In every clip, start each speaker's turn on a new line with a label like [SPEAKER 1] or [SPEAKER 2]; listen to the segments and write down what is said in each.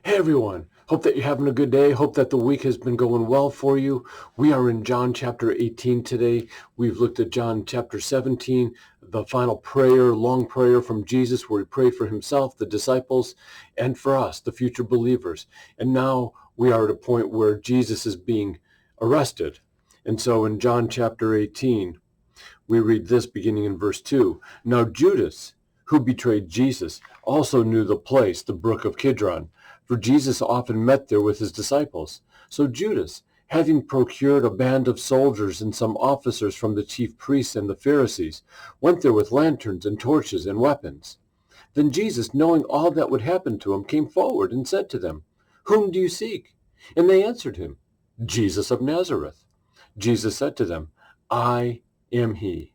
[SPEAKER 1] Hey everyone, hope that you're having a good day. Hope that the week has been going well for you. We are in John chapter 18 today. We've looked at John chapter 17, the final prayer, long prayer from Jesus where he prayed for himself, the disciples, and for us, the future believers. And now we are at a point where Jesus is being arrested. And so in John chapter 18, we read this beginning in verse 2. Now Judas, who betrayed Jesus, also knew the place, the brook of Kidron, for Jesus often met there with his disciples. So Judas, having procured a band of soldiers and some officers from the chief priests and the Pharisees, went there with lanterns and torches and weapons. Then Jesus, knowing all that would happen to him, came forward and said to them, Whom do you seek? And they answered him, Jesus of Nazareth. Jesus said to them, I am he.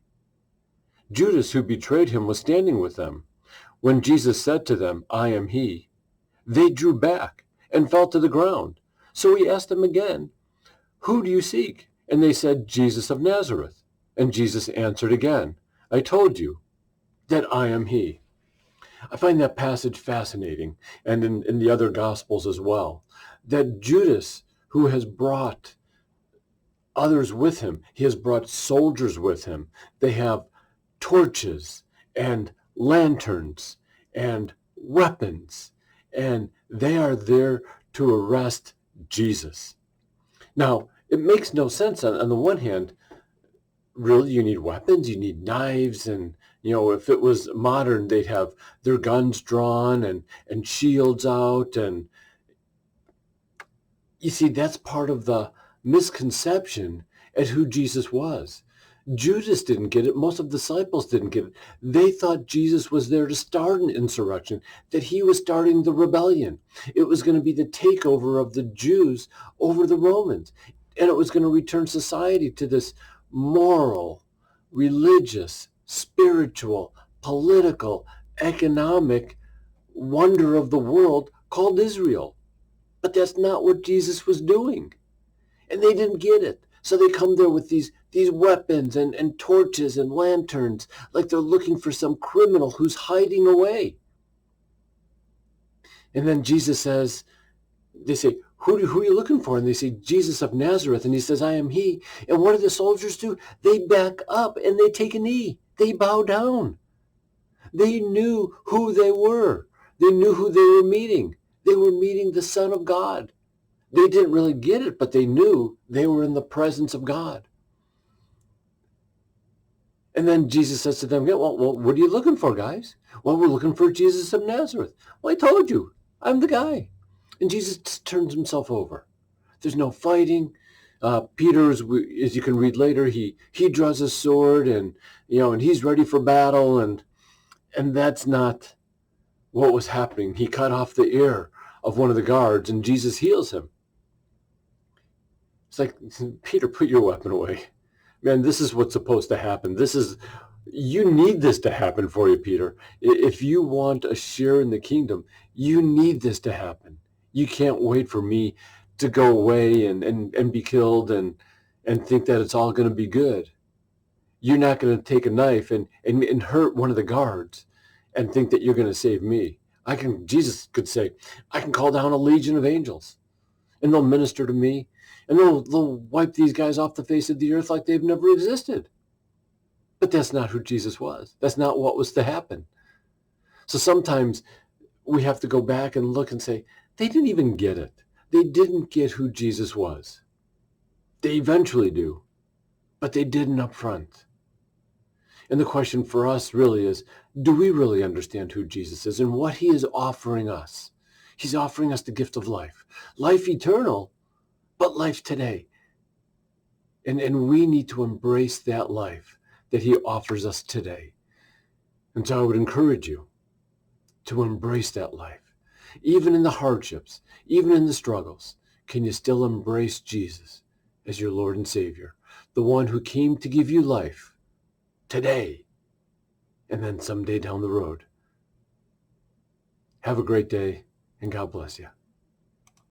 [SPEAKER 1] Judas, who betrayed him, was standing with them. When Jesus said to them, I am he, they drew back and fell to the ground. So he asked them again, Who do you seek? And they said, Jesus of Nazareth. And Jesus answered again, I told you that I am he. I find that passage fascinating, and in the other Gospels as well, that Judas, who has brought others with him, he has brought soldiers with him. They have torches and lanterns and weapons, and they are there to arrest Jesus. Now, it makes no sense. On the one hand, really, you need weapons, you need knives, and if it was modern, they'd have their guns drawn and shields out. And you see, that's part of the misconception at who Jesus was. Judas didn't get it. Most of the disciples didn't get it. They thought Jesus was there to start an insurrection, that he was starting the rebellion. It was going to be the takeover of the Jews over the Romans. And it was going to return society to this moral, religious, spiritual, political, economic wonder of the world called Israel. But that's not what Jesus was doing. And they didn't get it. So they come there with these weapons and torches and lanterns, like they're looking for some criminal who's hiding away. And then Jesus says, they say, who are you looking for? And they say, Jesus of Nazareth. And he says, I am he. And what do the soldiers do? They back up and they take a knee. They bow down. They knew who they were. They knew who they were meeting. They were meeting the Son of God. They didn't really get it, but they knew they were in the presence of God. And then Jesus says to them, well, what are you looking for, guys? Well, we're looking for Jesus of Nazareth. Well, I told you, I'm the guy. And Jesus turns himself over. There's no fighting. Peter, as you can read later, he draws his sword and he's ready for battle. And that's not what was happening. He cut off the ear of one of the guards and Jesus heals him. It's like, Peter, put your weapon away. Man, this is what's supposed to happen. You need this to happen for you, Peter. If you want a share in the kingdom, you need this to happen. You can't wait for me to go away and be killed and think that it's all going to be good. You're not going to take a knife and hurt one of the guards and think that you're going to save me. Jesus could say, I can call down a legion of angels and they'll minister to me and they'll wipe these guys off the face of the earth like they've never existed. But that's not who Jesus was. That's not what was to happen. So sometimes we have to go back and look and say, they didn't even get it. They didn't get who Jesus was. They eventually do, but they didn't up front. And the question for us really is, do we really understand who Jesus is and what he is offering us? He's offering us the gift of life eternal, but life today. And we need to embrace that life that he offers us today. And so I would encourage you to embrace that life. Even in the hardships, even in the struggles, can you still embrace Jesus as your Lord and Savior, the one who came to give you life today and then someday down the road? Have a great day and God bless you.